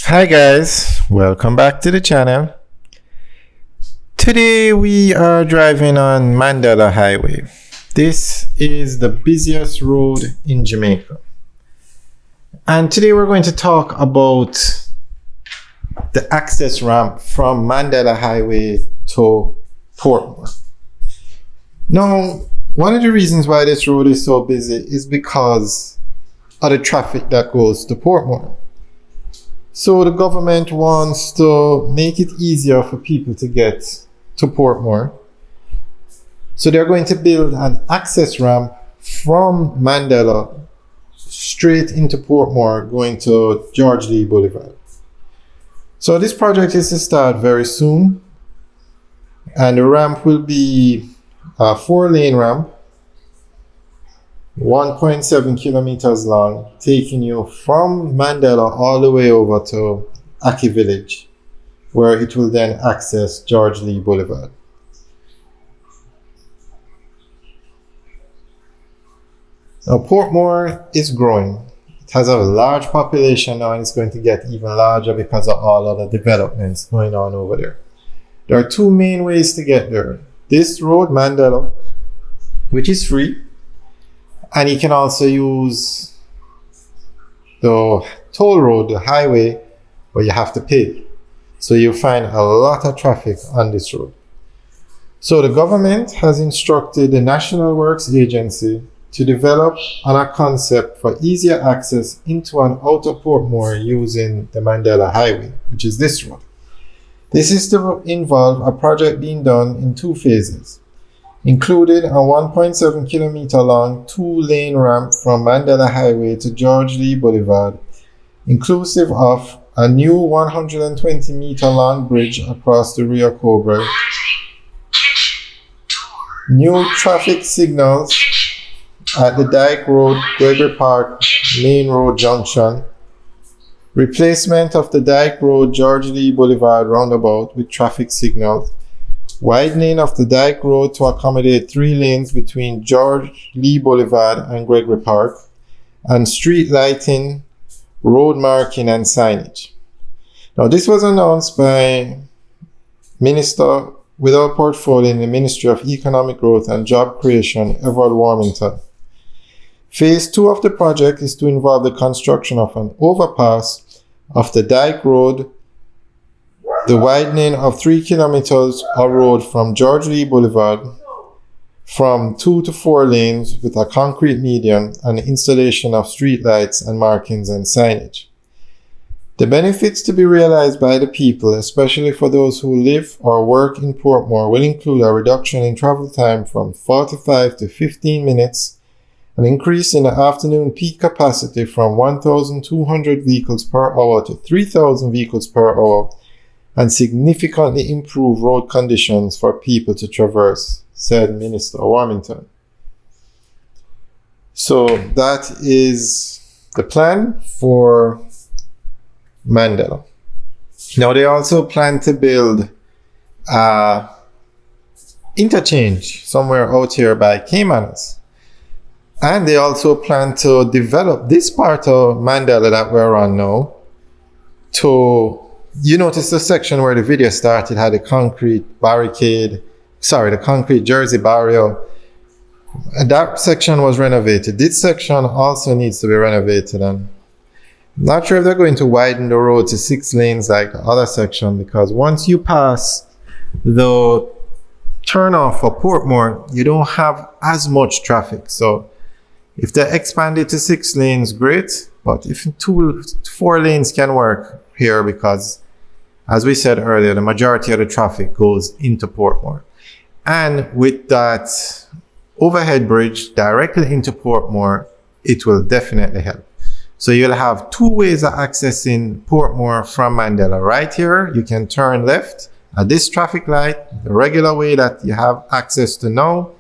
Hi guys, welcome back to the channel. Today we are driving on Mandela Highway. This is the busiest road in Jamaica. And today we're going to talk about the access ramp from Mandela Highway to Portmore. Now, one of the reasons why this road is so busy is because of the traffic that goes to Portmore. So the government wants to make it easier for people to get to Portmore. So they're going to build an access ramp from Mandela straight into Portmore, going to George Lee Boulevard. So this project is to start very soon. And the ramp will be a 4-lane ramp, 1.7 kilometers long, taking you from Mandela all the way over to Aki Village, where it will then access George Lee Boulevard. Now, Portmore is growing. It has a large population now, and it's going to get even larger because of all of the developments going on over there. There are two main ways to get there. This road, Mandela, which is free, and you can also use the toll road, the highway, where you have to pay. So you'll find a lot of traffic on this road. So the government has instructed the National Works Agency to develop on a concept for easier access into and out of Portmore using the Mandela Highway, which is this road. This is to involve a project being done in 2 phases, including a 1.7 kilometer long 2-lane ramp from Mandela Highway to George Lee Boulevard, inclusive of a new 120 meter long bridge across the Rio Cobra, new traffic signals at the Dyke Road, Gregory Park, Main Road Junction, replacement of the Dyke Road, George Lee Boulevard roundabout with traffic signals, widening of the Dyke Road to accommodate 3 lanes between George Lee Boulevard and Gregory Park, and street lighting, road marking, and signage. Now, this was announced by Minister without portfolio in the Ministry of Economic Growth and Job Creation, Edward Warmington. Phase 2 of the project is to involve the construction of an overpass of the Dyke Road, the widening of 3 kilometers of road from George Lee Boulevard from 2 to 4 lanes with a concrete median, and the installation of streetlights and markings and signage. The benefits to be realized by the people, especially for those who live or work in Portmore, will include a reduction in travel time from 45 to 15 minutes, an increase in the afternoon peak capacity from 1,200 vehicles per hour to 3,000 vehicles per hour, and significantly improve road conditions for people to traverse, said Minister Warmington. So that is the plan for Mandela. Now, they also plan to build an interchange somewhere out here by Caymanas. And they also plan to develop this part of Mandela that we're on now to, you notice the section where the video started had a concrete the concrete Jersey barrier. And that section was renovated. This section also needs to be renovated. And I'm not sure if they're going to widen the road to 6 lanes like the other section, because once you pass the turnoff for Portmore, you don't have as much traffic. So if they expand it to 6 lanes, great. But if 4 lanes can work here, because as we said earlier, the majority of the traffic goes into Portmore. And with that overhead bridge directly into Portmore, it will definitely help. So you'll have 2 ways of accessing Portmore from Mandela. Right here, you can turn left at this traffic light, the regular way that you have access to now.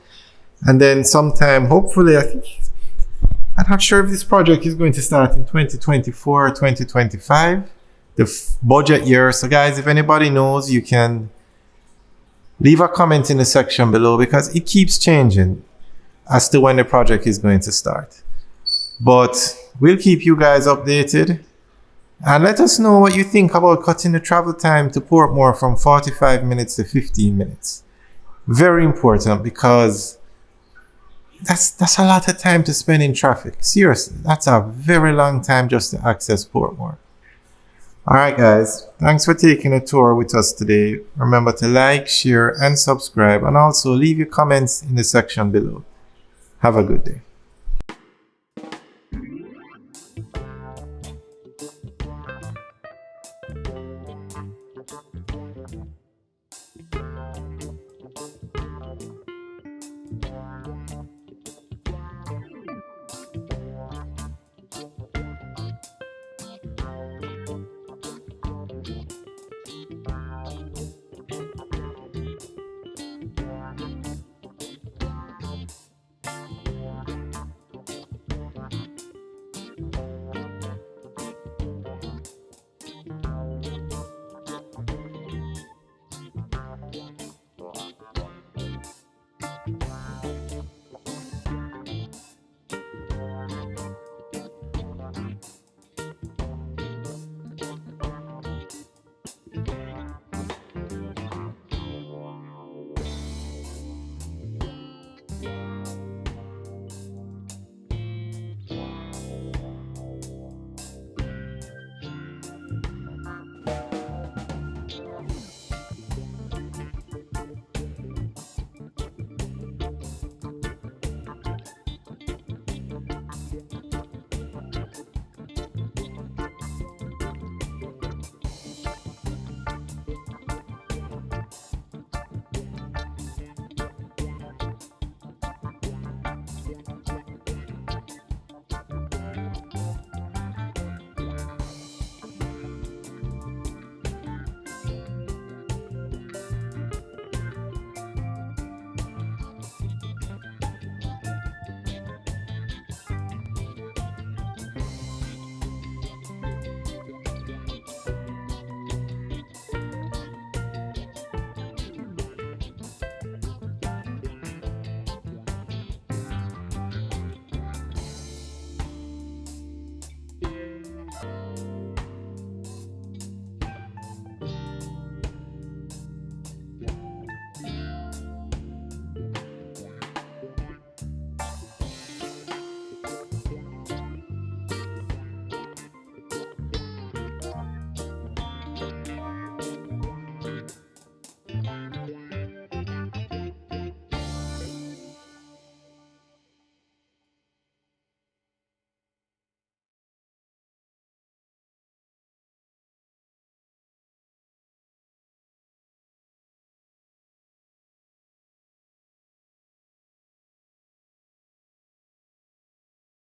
And then sometime, hopefully, I'm not sure if this project is going to start in 2024 or 2025, the budget year. So guys, if anybody knows, you can leave a comment in the section below, because it keeps changing as to when the project is going to start. But we'll keep you guys updated, And let us know what you think about cutting the travel time to Portmore from 45 minutes to 15 minutes. Very important, because that's a lot of time to spend in traffic. Seriously, that's a very long time just to access Portmore. All right, guys, thanks for taking a tour with us today. Remember to like, share, and subscribe, and also leave your comments in the section below. Have a good day.